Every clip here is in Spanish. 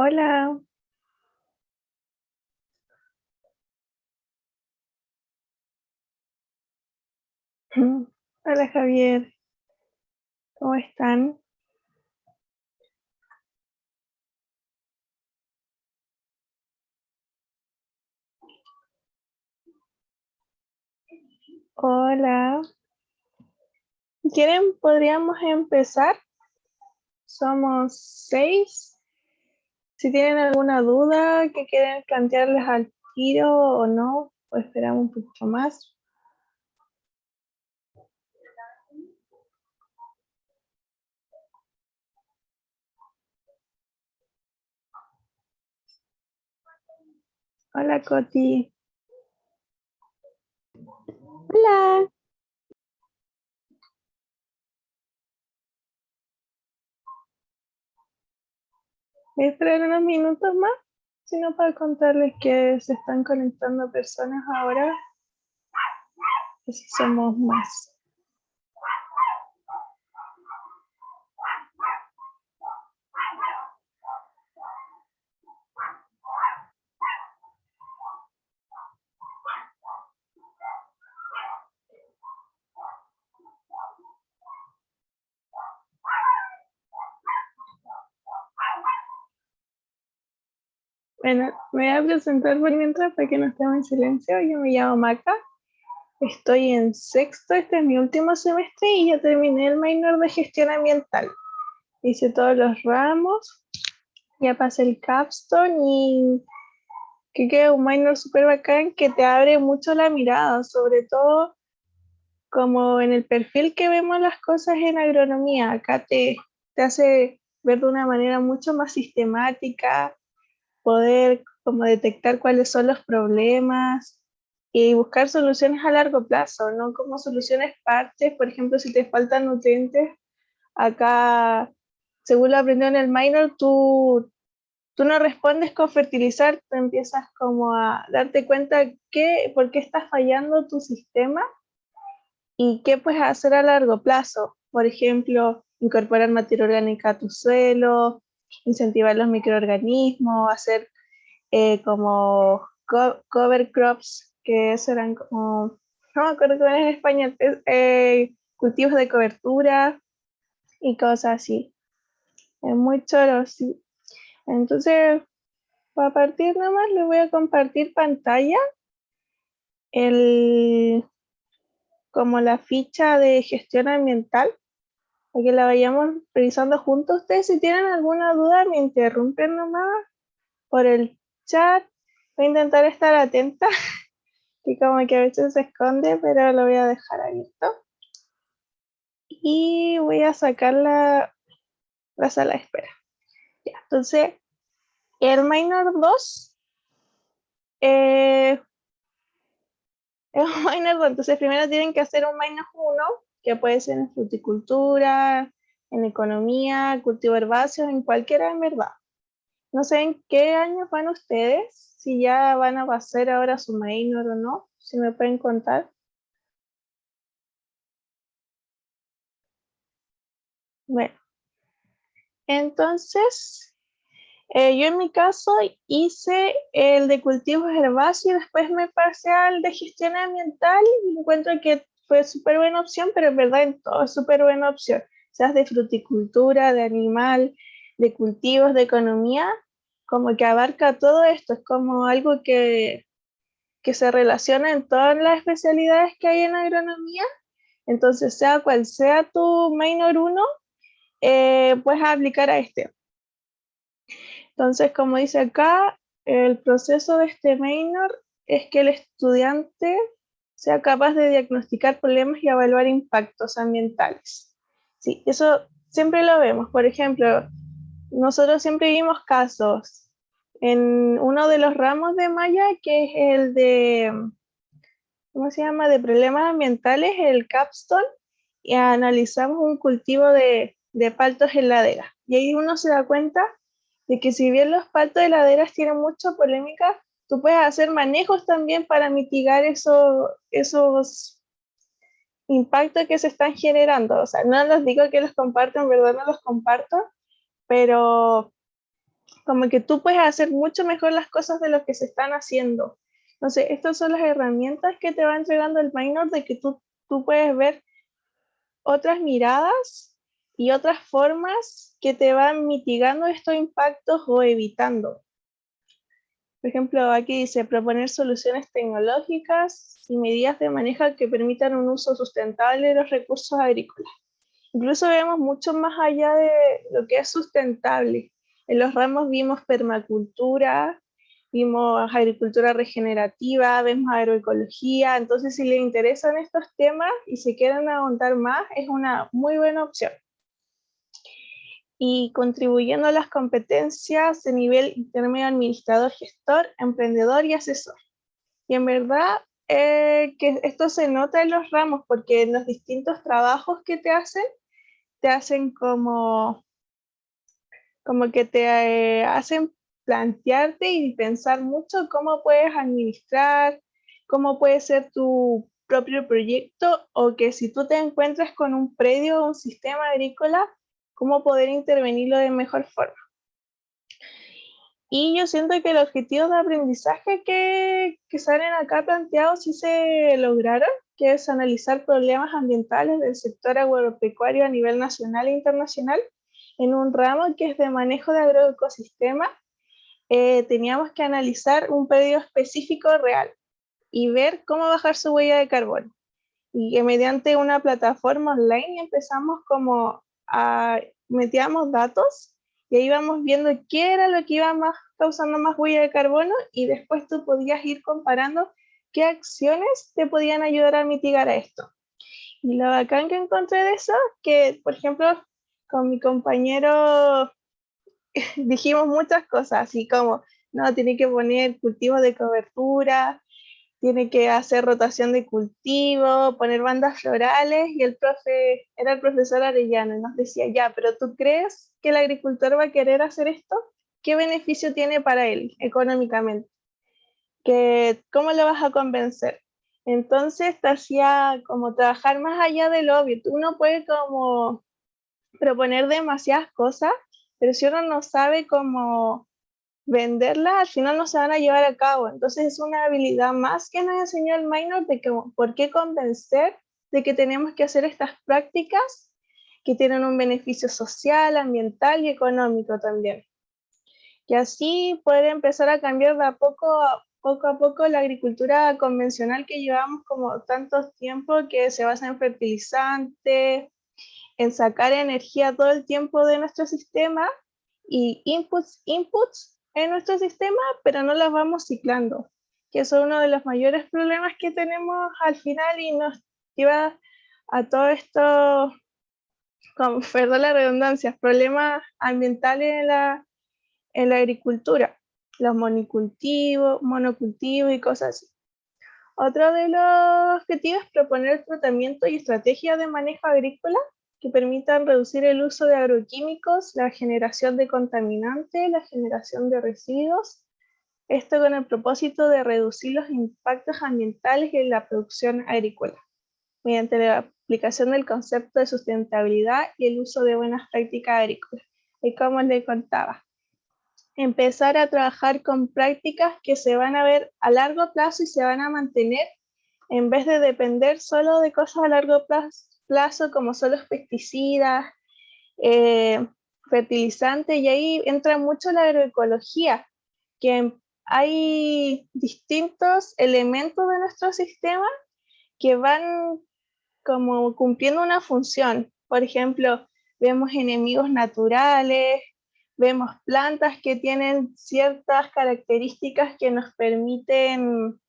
Hola. Hola Javier, ¿cómo están? Hola. Si quieren, podríamos empezar. Somos 6. Si tienen alguna duda que quieren plantearles al tiro o no, o esperamos un poquito más. Hola Coti. Hola. Voy a esperar unos minutos más, sino para contarles que se están conectando personas ahora. Así somos más. Bueno, me voy a presentar por mientras para que no estemos en silencio. Yo me llamo Maca. Estoy en sexto, este es mi último semestre y ya terminé el minor de gestión ambiental. Hice todos los ramos, ya pasé el capstone y que queda un minor súper bacán que te abre mucho la mirada, sobre todo como en el perfil que vemos las cosas en agronomía. Acá te hace ver de una manera mucho más sistemática, poder como detectar cuáles son los problemas y buscar soluciones a largo plazo, no como soluciones parches. Por ejemplo, si te faltan nutrientes, acá, según lo aprendió en el minor, tú no respondes con fertilizar, tú empiezas como a darte cuenta por qué está fallando tu sistema y qué puedes hacer a largo plazo. Por ejemplo, incorporar materia orgánica a tu suelo, incentivar los microorganismos, hacer como cover crops, que eso eran como, no me acuerdo cómo es en español, cultivos de cobertura y cosas así. Es muy choro, sí. Entonces, para partir nomás, les voy a compartir pantalla, el, como la ficha de gestión ambiental, para que la vayamos revisando juntos. Ustedes, si tienen alguna duda, me interrumpen nomás por el chat. Voy a intentar estar atenta y como que a veces se esconde, pero lo voy a dejar abierto. Y voy a sacar la sala de espera. Ya, entonces, el minor 2 es un minor 2. Entonces, primero tienen que hacer un minor 1, que puede ser en fruticultura, en economía, cultivo herbáceo, en cualquiera en verdad. No sé en qué años van ustedes, si ya van a pasar ahora su minor o no, si me pueden contar. Bueno, entonces, yo en mi caso hice el de cultivos herbáceos y después me pasé al de gestión ambiental y encuentro que fue súper buena opción, pero en verdad en todo es súper buena opción. Seas de fruticultura, de animal, de cultivos, de economía, como que abarca todo esto, es como algo que se relaciona en todas las especialidades que hay en agronomía. Entonces, sea cual sea tu minor 1, puedes aplicar a este. Entonces, como dice acá, el proceso de este minor es que el estudiante sea capaz de diagnosticar problemas y evaluar impactos ambientales. Sí, eso siempre lo vemos. Por ejemplo, nosotros siempre vimos casos en uno de los ramos de Maya, que es el de, ¿cómo se llama?, de problemas ambientales, el capstone, y analizamos un cultivo de paltos en ladera. Y ahí uno se da cuenta de que si bien los paltos de laderas tienen mucha polémica, tú puedes hacer manejos también para mitigar esos impactos que se están generando. O sea, no les digo que los comparto, en verdad no los comparto, pero como que tú puedes hacer mucho mejor las cosas de lo que se están haciendo. Entonces, estas son las herramientas que te va entregando el minor de que tú puedes ver otras miradas y otras formas que te van mitigando estos impactos o evitando. Por ejemplo, aquí dice proponer soluciones tecnológicas y medidas de manejo que permitan un uso sustentable de los recursos agrícolas. Incluso vemos mucho más allá de lo que es sustentable. En los ramos vimos permacultura, vimos agricultura regenerativa, vemos agroecología. Entonces, si les interesan estos temas y se quieren ahondar más, es una muy buena opción. Y contribuyendo a las competencias de nivel intermedio administrador, gestor, emprendedor y asesor. Y en verdad que esto se nota en los ramos porque en los distintos trabajos que te hacen como que te hacen plantearte y pensar mucho cómo puedes administrar, cómo puede ser tu propio proyecto o que si tú te encuentras con un predio o un sistema agrícola, cómo poder intervenirlo de mejor forma. Y yo siento que los objetivos de aprendizaje que salen acá planteados sí se lograron, que es analizar problemas ambientales del sector agropecuario a nivel nacional e internacional en un ramo que es de manejo de agroecosistemas. Teníamos que analizar un pedido específico real y ver cómo bajar su huella de carbono. Y que mediante una plataforma online empezamos como a metíamos datos y ahí íbamos viendo qué era lo que iba más causando más huella de carbono y después tú podías ir comparando qué acciones te podían ayudar a mitigar a esto. Y lo bacán que encontré de eso, que por ejemplo con mi compañero dijimos muchas cosas, así como, no, tiene que poner cultivos de cobertura, tiene que hacer rotación de cultivo, poner bandas florales, y el profe, era el profesor Arellano, y nos decía, ya, pero ¿tú crees que el agricultor va a querer hacer esto? ¿Qué beneficio tiene para él económicamente? ¿Cómo lo vas a convencer? Entonces te hacía como trabajar más allá del obvio. Tú no puedes como proponer demasiadas cosas, pero si uno no sabe cómo venderla, al final no se van a llevar a cabo. Entonces es una habilidad más que nos enseñó el minor de que, por qué convencer de que tenemos que hacer estas prácticas que tienen un beneficio social, ambiental y económico también. Y así poder empezar a cambiar de a poco la agricultura convencional que llevamos como tanto tiempo que se basa en fertilizantes, en sacar energía todo el tiempo de nuestro sistema y inputs en nuestro sistema, pero no las vamos ciclando, que eso es uno de los mayores problemas que tenemos al final y nos lleva a todo esto, con, perdón la redundancia, problemas ambientales en la agricultura, los monocultivos y cosas así. Otro de los objetivos es proponer tratamiento y estrategias de manejo agrícola que permitan reducir el uso de agroquímicos, la generación de contaminantes, la generación de residuos, esto con el propósito de reducir los impactos ambientales en la producción agrícola, mediante la aplicación del concepto de sustentabilidad y el uso de buenas prácticas agrícolas. Y como les contaba, empezar a trabajar con prácticas que se van a ver a largo plazo y se van a mantener en vez de depender solo de cosas a largo plazo como son los pesticidas, fertilizantes, y ahí entra mucho la agroecología, que hay distintos elementos de nuestro sistema que van como cumpliendo una función. Por ejemplo, vemos enemigos naturales, vemos plantas que tienen ciertas características que nos permiten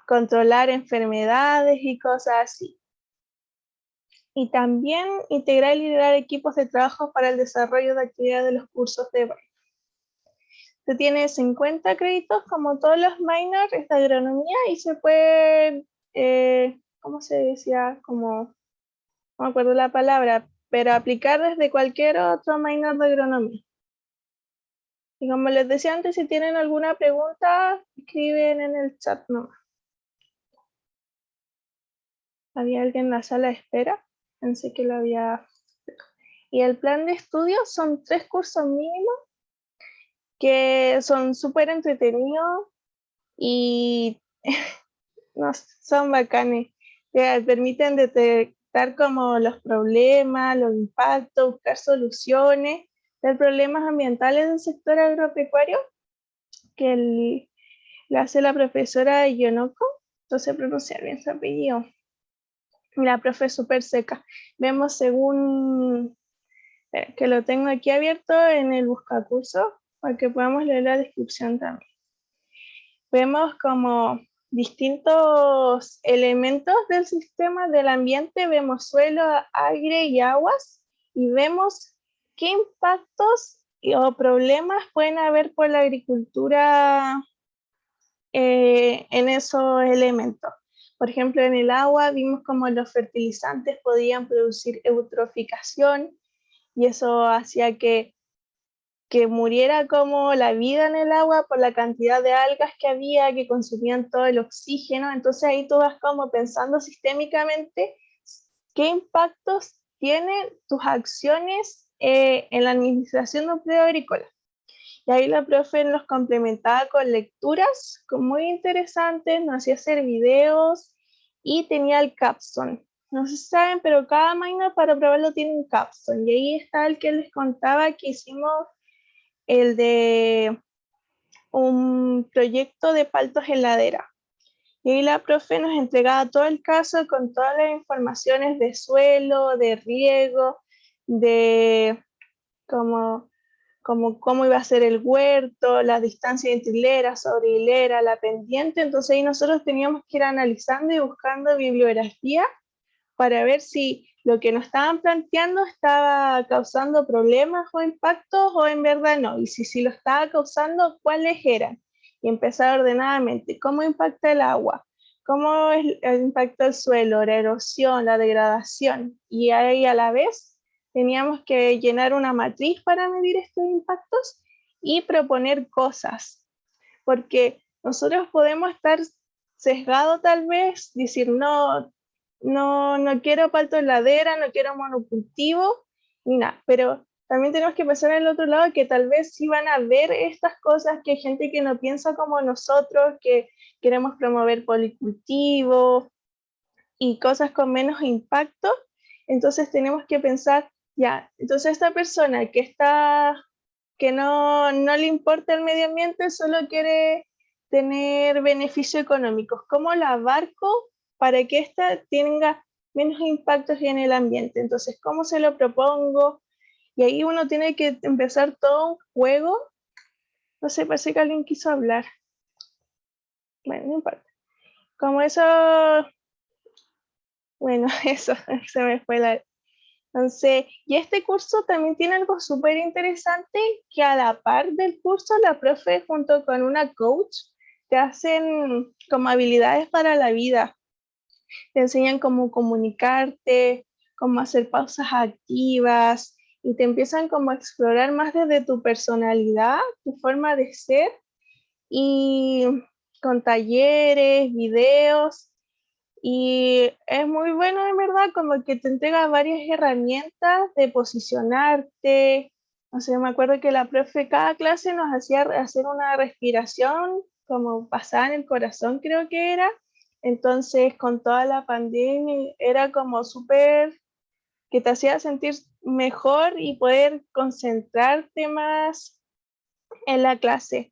controlar enfermedades y cosas así. Y también integrar y liderar equipos de trabajo para el desarrollo de actividades de los cursos de baile. Se tiene 50 créditos como todos los minors de agronomía y se puede, ¿cómo se decía? Como, no me acuerdo la palabra, pero aplicar desde cualquier otro minor de agronomía. Y como les decía antes, si tienen alguna pregunta, escriben en el chat nomás. ¿Había alguien en la sala de espera? Pensé que lo había... Y el plan de estudio son 3 cursos mínimos que son súper entretenidos y no, son bacanes. Te permiten detectar como los problemas, los impactos, buscar soluciones de problemas ambientales del sector agropecuario que le hace la profesora Yonoko, no sé pronunciar bien su apellido. La profe es súper seca. Vemos según que lo tengo aquí abierto en el buscacurso para que podamos leer la descripción también. Vemos como distintos elementos del sistema del ambiente, vemos suelo, aire y aguas, y vemos qué impactos o problemas pueden haber por la agricultura en esos elementos. Por ejemplo, en el agua vimos como los fertilizantes podían producir eutroficación y eso hacía que muriera como la vida en el agua por la cantidad de algas que había, que consumían todo el oxígeno. Entonces ahí tú vas como pensando sistémicamente qué impactos tienen tus acciones en la administración de un predio agrícola. Y ahí la profe nos complementaba con lecturas muy interesantes, nos hacía hacer videos y tenía el capstone. No sé si saben, pero cada minor para probarlo tiene un capstone. Y ahí está el que les contaba que hicimos el de un proyecto de paltos heladera. Y ahí la profe nos entregaba todo el caso con todas las informaciones de suelo, de riego, de cómo iba a ser el huerto, la distancia entre hilera, sobre hilera, la pendiente. Entonces ahí nosotros teníamos que ir analizando y buscando bibliografía para ver si lo que nos estaban planteando estaba causando problemas o impactos o en verdad no. Y si lo estaba causando, ¿cuáles eran? Y empezar ordenadamente. ¿Cómo impacta el agua? ¿Cómo impacta el suelo, la erosión, la degradación? Y ahí a la vez teníamos que llenar una matriz para medir estos impactos y proponer cosas. Porque nosotros podemos estar sesgados tal vez, decir, no quiero palto en ladera, no quiero monocultivo, ni nada, pero también tenemos que pensar en el otro lado que tal vez sí van a ver estas cosas, que hay gente que no piensa como nosotros, que queremos promover policultivo y cosas con menos impacto, entonces tenemos que pensar, ya, entonces esta persona que no le importa el medio ambiente, solo quiere tener beneficios económicos. ¿Cómo la abarco para que ésta tenga menos impactos en el ambiente? Entonces, ¿cómo se lo propongo? Y ahí uno tiene que empezar todo un juego. No sé, parece que alguien quiso hablar. Bueno, no importa. Como eso, bueno, eso, se me fue la... Entonces, y este curso también tiene algo súper interesante, que a la par del curso, la profe junto con una coach te hacen como habilidades para la vida. Te enseñan cómo comunicarte, cómo hacer pausas activas y te empiezan como a explorar más desde tu personalidad, tu forma de ser y con talleres, videos. Y es muy bueno, en verdad, como que te entrega varias herramientas de posicionarte. O sea, me acuerdo que la profe cada clase nos hacía hacer una respiración, como pasada en el corazón, creo que era. Entonces, con toda la pandemia, era como súper que te hacía sentir mejor y poder concentrarte más en la clase.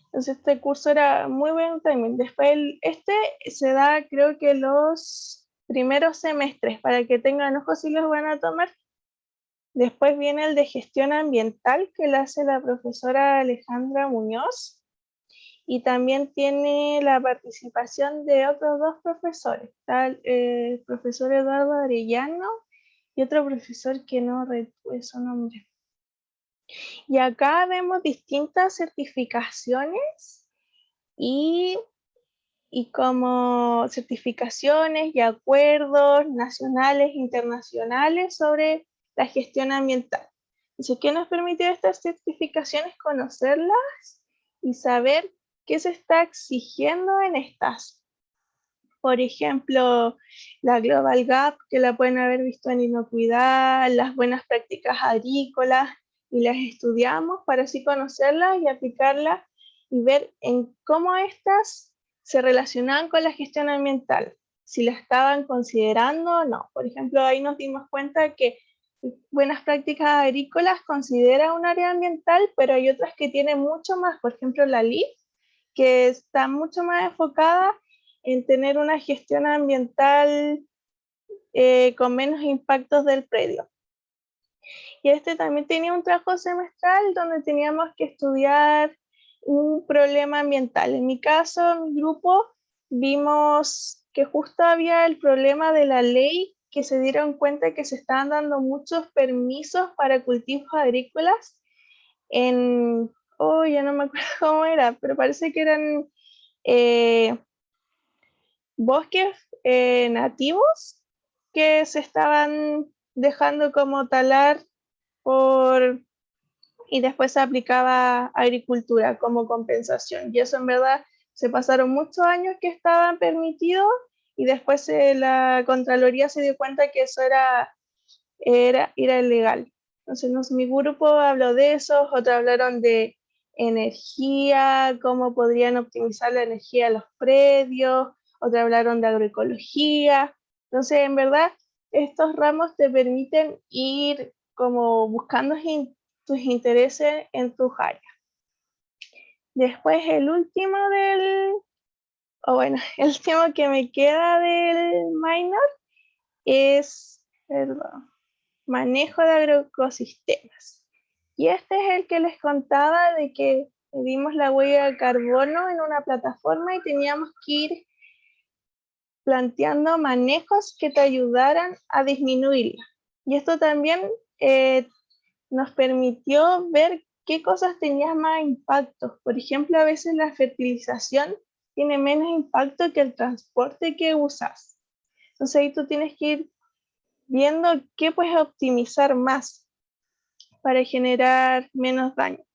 Entonces este curso era muy bueno también. Después este se da creo que los primeros semestres para que tengan ojos si los van a tomar. Después viene el de gestión ambiental que lo hace la profesora Alejandra Muñoz y también tiene la participación de otros 2 profesores. Está el profesor Eduardo Arellano y otro profesor que no retuve su nombre. Y acá vemos distintas certificaciones y como certificaciones y acuerdos nacionales e internacionales sobre la gestión ambiental. Entonces, ¿qué nos permite estas certificaciones? Conocerlas y saber qué se está exigiendo en estas. Por ejemplo, la Global Gap, que la pueden haber visto en inocuidad, las buenas prácticas agrícolas, y las estudiamos para así conocerlas y aplicarlas y ver en cómo estas se relacionaban con la gestión ambiental, si la estaban considerando o no. Por ejemplo, ahí nos dimos cuenta que buenas prácticas agrícolas considera un área ambiental, pero hay otras que tienen mucho más, por ejemplo la LEED, que está mucho más enfocada en tener una gestión ambiental con menos impactos del predio. Y este también tenía un trabajo semestral donde teníamos que estudiar un problema ambiental. En mi caso, en mi grupo, vimos que justo había el problema de la ley, que se dieron cuenta que se estaban dando muchos permisos para cultivos agrícolas en, oh, ya no me acuerdo cómo era, pero parece que eran bosques nativos que se estaban dejando como talar por, y después se aplicaba agricultura como compensación. Y eso en verdad se pasaron muchos años que estaban permitidos y después la Contraloría se dio cuenta que eso era ilegal. Entonces mi grupo habló de eso, otros hablaron de energía, cómo podrían optimizar la energía de los predios, otros hablaron de agroecología. Entonces, en verdad, estos ramos te permiten ir como buscando tus intereses en tus áreas. Después el último el último que me queda del minor es, perdón, manejo de agroecosistemas. Y este es el que les contaba de que medimos la huella de carbono en una plataforma y teníamos que ir planteando manejos que te ayudaran a disminuirla. Y esto también nos permitió ver qué cosas tenían más impacto. Por ejemplo, a veces la fertilización tiene menos impacto que el transporte que usas. Entonces ahí tú tienes que ir viendo qué puedes optimizar más para generar menos daño.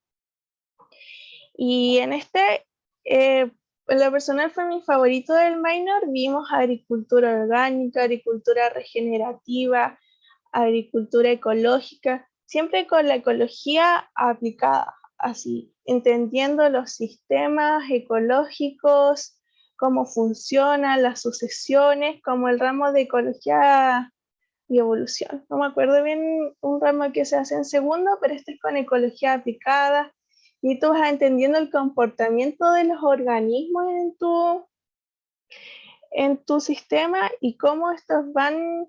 Y en en lo personal fue mi favorito del minor. Vimos agricultura orgánica, agricultura regenerativa, agricultura ecológica, siempre con la ecología aplicada, así, entendiendo los sistemas ecológicos, cómo funcionan las sucesiones, como el ramo de ecología y evolución. No me acuerdo bien un ramo que se hace en segundo, pero este es con ecología aplicada y tú vas entendiendo el comportamiento de los organismos en tu sistema y cómo estos van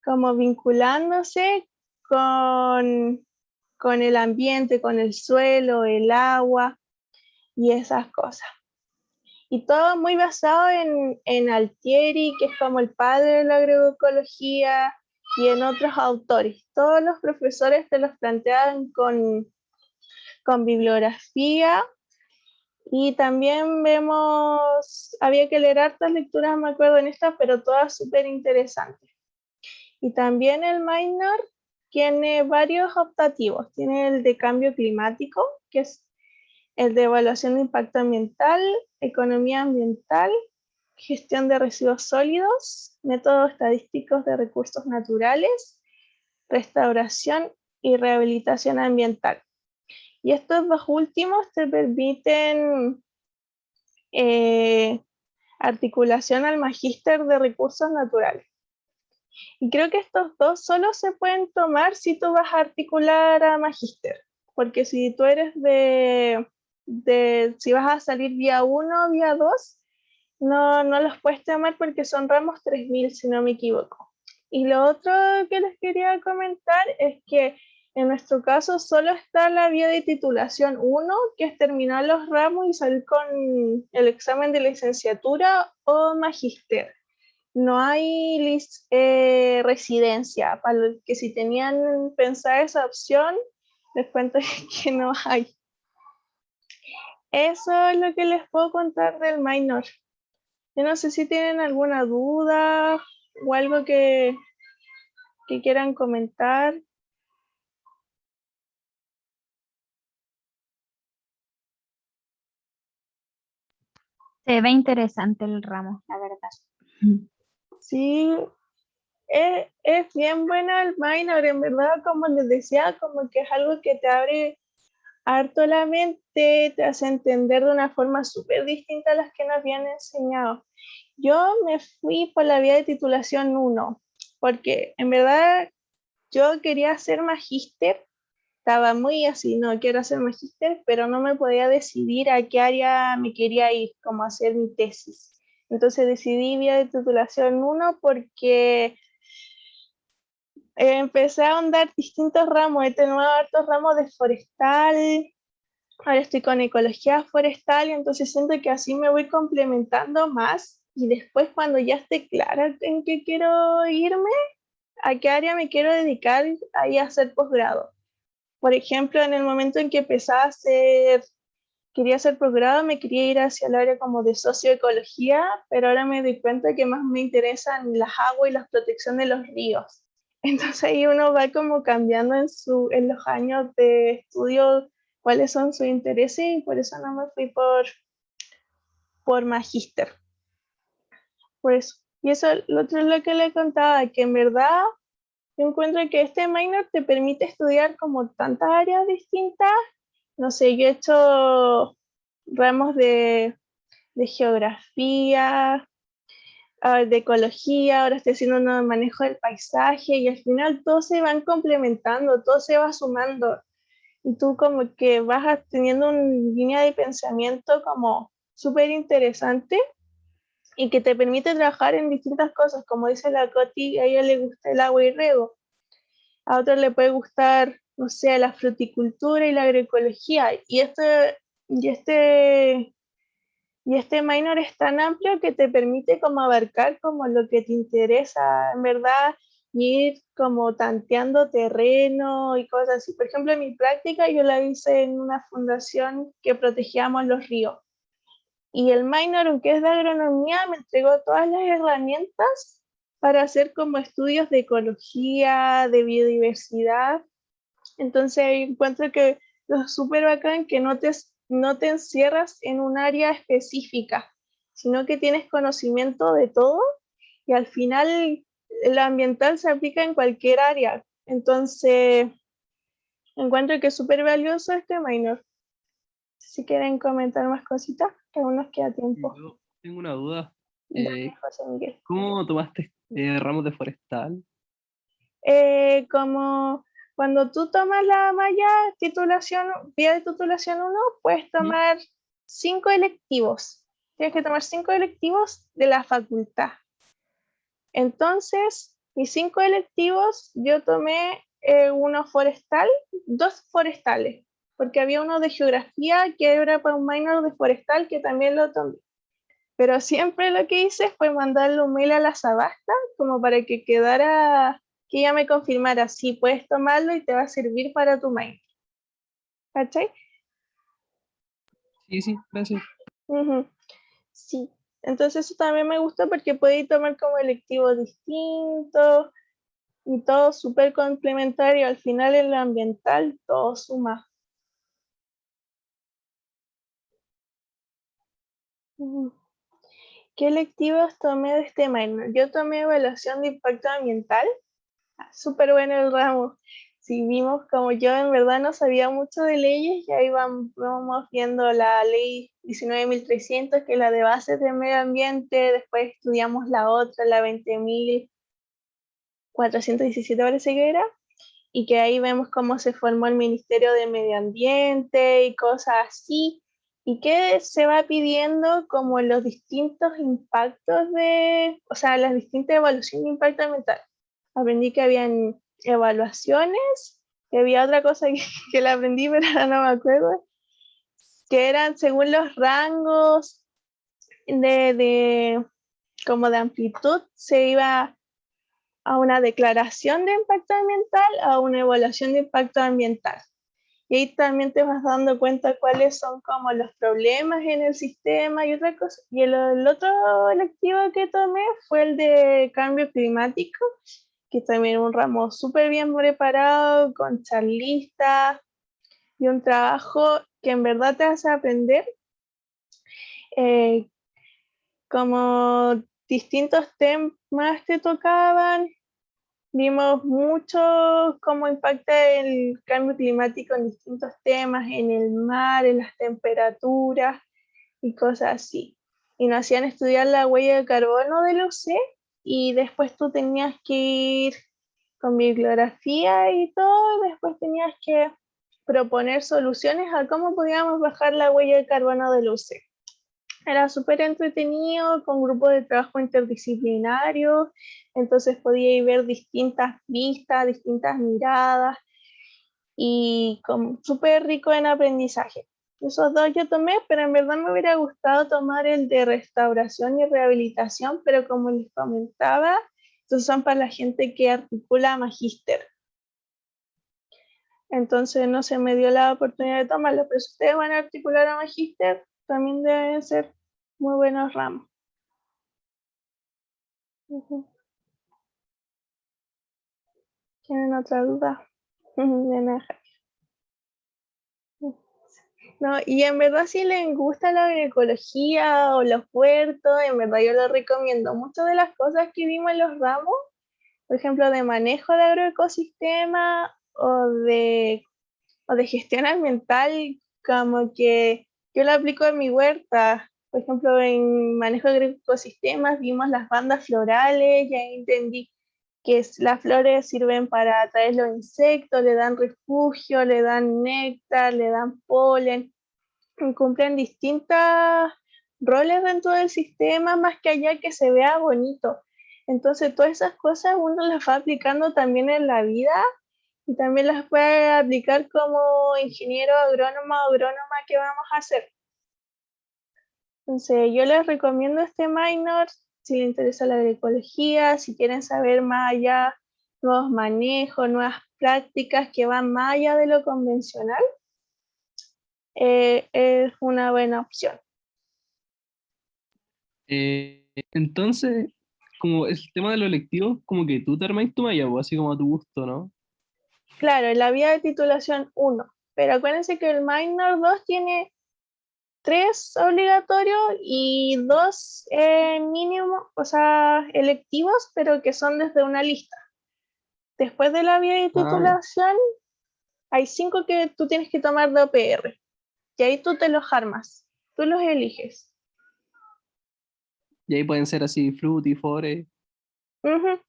como vinculándose con el ambiente, con el suelo, el agua y esas cosas. Y todo muy basado en Altieri, que es como el padre de la agroecología, y en otros autores. Todos los profesores te los planteaban con bibliografía y también había que leer hartas lecturas, me acuerdo en estas, pero todas súper interesantes. Y también el minor tiene varios optativos. Tiene el de cambio climático, que es el de evaluación de impacto ambiental, economía ambiental, gestión de residuos sólidos, métodos estadísticos de recursos naturales, restauración y rehabilitación ambiental. Y estos dos últimos te permiten articulación al magíster de recursos naturales. Y creo que estos dos solo se pueden tomar si tú vas a articular a magíster, porque si tú eres si vas a salir vía 1 o vía 2, no los puedes tomar porque son ramos 3000, si no me equivoco. Y lo otro que les quería comentar es que en nuestro caso solo está la vía de titulación 1, que es terminar los ramos y salir con el examen de licenciatura o magíster. No hay residencia, para los que si tenían pensada esa opción, les cuento que no hay. Eso es lo que les puedo contar del minor. Yo no sé si tienen alguna duda o algo que quieran comentar. Se ve interesante el ramo, la verdad. Sí, es bien bueno el minor, en verdad, como les decía, como que es algo que te abre harto la mente, te hace entender de una forma súper distinta a las que nos habían enseñado. Yo me fui por la vía de titulación 1, porque en verdad yo quería hacer magíster, estaba muy así, no quiero hacer magíster, pero no me podía decidir a qué área me quería ir, como hacer mi tesis. Entonces decidí vía de titulación 1 porque empecé a ahondar distintos ramos, he tenido hartos ramos de forestal, ahora estoy con ecología forestal y entonces siento que así me voy complementando más y después cuando ya esté clara en qué quiero irme, a qué área me quiero dedicar, ahí a hacer posgrado. Por ejemplo, en el momento en que quería hacer posgrado, me quería ir hacia el área como de socioecología, pero ahora me doy cuenta que más me interesan las aguas y la protección de los ríos. Entonces ahí uno va como cambiando en los años de estudio cuáles son sus intereses y por eso no me fui por magíster. Por eso. Y eso, lo otro es lo que le contaba, que en verdad yo encuentro que este minor te permite estudiar como tantas áreas distintas. No sé, yo he hecho ramos de geografía, de ecología, ahora estoy haciendo uno de manejo del paisaje y al final todos se van complementando, todo se va sumando y tú como que vas teniendo una línea de pensamiento como súper interesante y que te permite trabajar en distintas cosas, como dice la Coti, a ella le gusta el agua y riego, a otro le puede gustar, no sé, la fruticultura y la agroecología y este y este minor es tan amplio que te permite como abarcar como lo que te interesa, en verdad, y ir como tanteando terreno y cosas así. Por ejemplo, en mi práctica yo la hice en una fundación que protegíamos los ríos. Y el minor, aunque es de agronomía, me entregó todas las herramientas para hacer como estudios de ecología, de biodiversidad. Entonces encuentro que lo súper bacán que no te encierras en un área específica, sino que tienes conocimiento de todo y al final el ambiental se aplica en cualquier área. Entonces encuentro que es súper valioso este minor. Si quieren comentar más cositas, que aún nos queda tiempo. Yo tengo una duda. Dale, José Miguel. ¿Cómo tomaste ramos de forestal? Como cuando tú tomas la malla titulación, vía de titulación 1 puedes ¿Mm? tomar 5 electivos. Tienes que tomar 5 electivos de la facultad. Entonces, mis 5 electivos, yo tomé uno forestal, 2 forestales, porque había uno de geografía que era para un minor de forestal que también lo tomé. Pero siempre lo que hice fue mandarle un mail a la Sabasta como para que quedara, que ella me confirmara si puedes tomarlo y te va a servir para tu mail. ¿Cachai? Sí, sí, gracias. Ujú. Sí. Entonces eso también me gusta porque podéis tomar como electivos distintos y todo súper complementario. Al final en lo ambiental todo suma. Ujú. ¿Qué electivos tomé de este minor? Yo tomé evaluación de impacto ambiental. Súper bueno el ramo. Si vimos como yo en verdad no sabía mucho de leyes, ya vamos viendo la ley 19.300 que es la de bases de medio ambiente, después estudiamos la otra, la 20.417 parece que era, y que ahí vemos cómo se formó el Ministerio de Medio Ambiente y cosas así, y que se va pidiendo como los distintos impactos o sea, las distintas evaluaciones de impacto ambiental. Aprendí que habían evaluaciones, que había otra cosa que la aprendí, pero ahora no me acuerdo, que eran según los rangos de como de amplitud, se iba a una declaración de impacto ambiental, a una evaluación de impacto ambiental. Y ahí también te vas dando cuenta cuáles son como los problemas en el sistema y otra cosa. Y el otro electivo que tomé fue el de cambio climático, que también es un ramo súper bien preparado, con charlistas y un trabajo que en verdad te hace aprender eh, como distintos temas que tocaban. Vimos mucho cómo impacta el cambio climático en distintos temas, en el mar, en las temperaturas y cosas así. Y nos hacían estudiar la huella de carbono del UC y después tú tenías que ir con bibliografía y todo, y después tenías que proponer soluciones a cómo podíamos bajar la huella de carbono del UC. Era súper entretenido, con grupos de trabajo interdisciplinarios, entonces podía ver distintas vistas, distintas miradas y súper rico en aprendizaje. Esos dos yo tomé, pero en verdad me hubiera gustado tomar el de restauración y rehabilitación, pero como les comentaba, estos son para la gente que articula magíster. Entonces no se me dio la oportunidad de tomarlo, pero si ustedes van a articular a magíster, también deben ser muy buenos ramos. ¿Tienen otra duda? De nada. No, y en verdad si les gusta la agroecología o los puertos, en verdad yo lo recomiendo. Muchas de las cosas que vimos en los ramos, por ejemplo, de manejo de agroecosistema o de gestión ambiental, como que yo lo aplico en mi huerta. Por ejemplo, en manejo de agroecosistemas vimos las bandas florales, ya entendí que las flores sirven para atraer los insectos, le dan refugio, le dan néctar, le dan polen, cumplen distintos roles dentro del sistema, más que allá que se vea bonito. Entonces, todas esas cosas uno las va aplicando también en la vida y también las puede aplicar como ingeniero agrónomo o agrónoma que vamos a hacer. Entonces, yo les recomiendo este minor si les interesa la agroecología, si quieren saber más allá, nuevos manejos, nuevas prácticas que van más allá de lo convencional, es una buena opción. Entonces, como el tema de los electivos, como que tú te armáis tu malla, pues, así como a tu gusto, ¿no? Claro, en la vía de titulación 1, pero acuérdense que el minor 2 tiene 3 obligatorios y 2 mínimo, o sea, electivos, pero que son desde una lista. Después de la vía de Ah, ya. titulación, hay 5 que tú tienes que tomar de OPR. Y ahí tú te los armas, tú los eliges. Y ahí pueden ser así, fruity, fore, Ujú,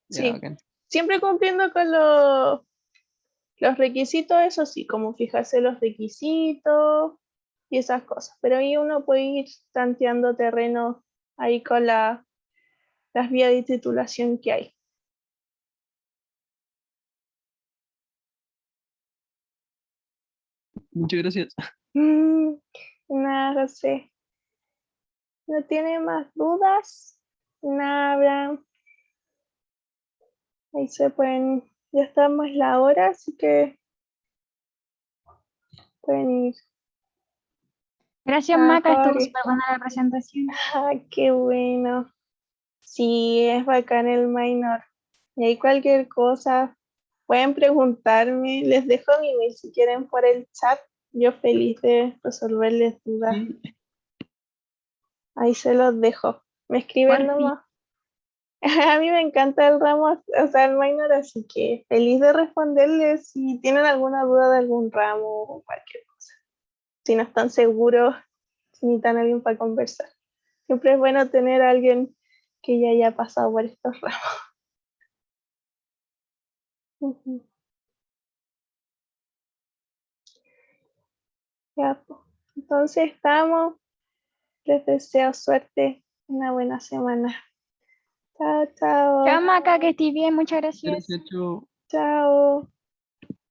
ya, sí, bacán. siempre cumpliendo con los requisitos, eso sí, como fijarse los requisitos y esas cosas. Pero ahí uno puede ir tanteando terreno ahí con las vías de titulación que hay. Muchas gracias. Nada, sé. ¿No tiene más dudas? Nada. Ahí se pueden, ya estamos la hora, así que pueden ir. Gracias, Ah, Maca, estuvo Cori. súper buena la presentación. Ah, qué bueno. Sí, es bacán el minor. Y hay cualquier cosa, pueden preguntarme. Les dejo mi mail si quieren por el chat. Yo feliz de resolverles dudas. Sí, Ahí se los dejo. Me escriben Porfi. nomás. A mí me encanta el ramo, o sea, el minor, así que feliz de responderles si tienen alguna duda de algún ramo o cualquier cosa. Si no están seguros, si necesitan a alguien para conversar. Siempre es bueno tener a alguien que ya haya pasado por estos ramos. Ujú. Ya, pues. Entonces estamos. Les deseo suerte, una buena semana. Chao, chao. Chao, Maca, que estés bien, muchas gracias. gracias, Cho. Chao.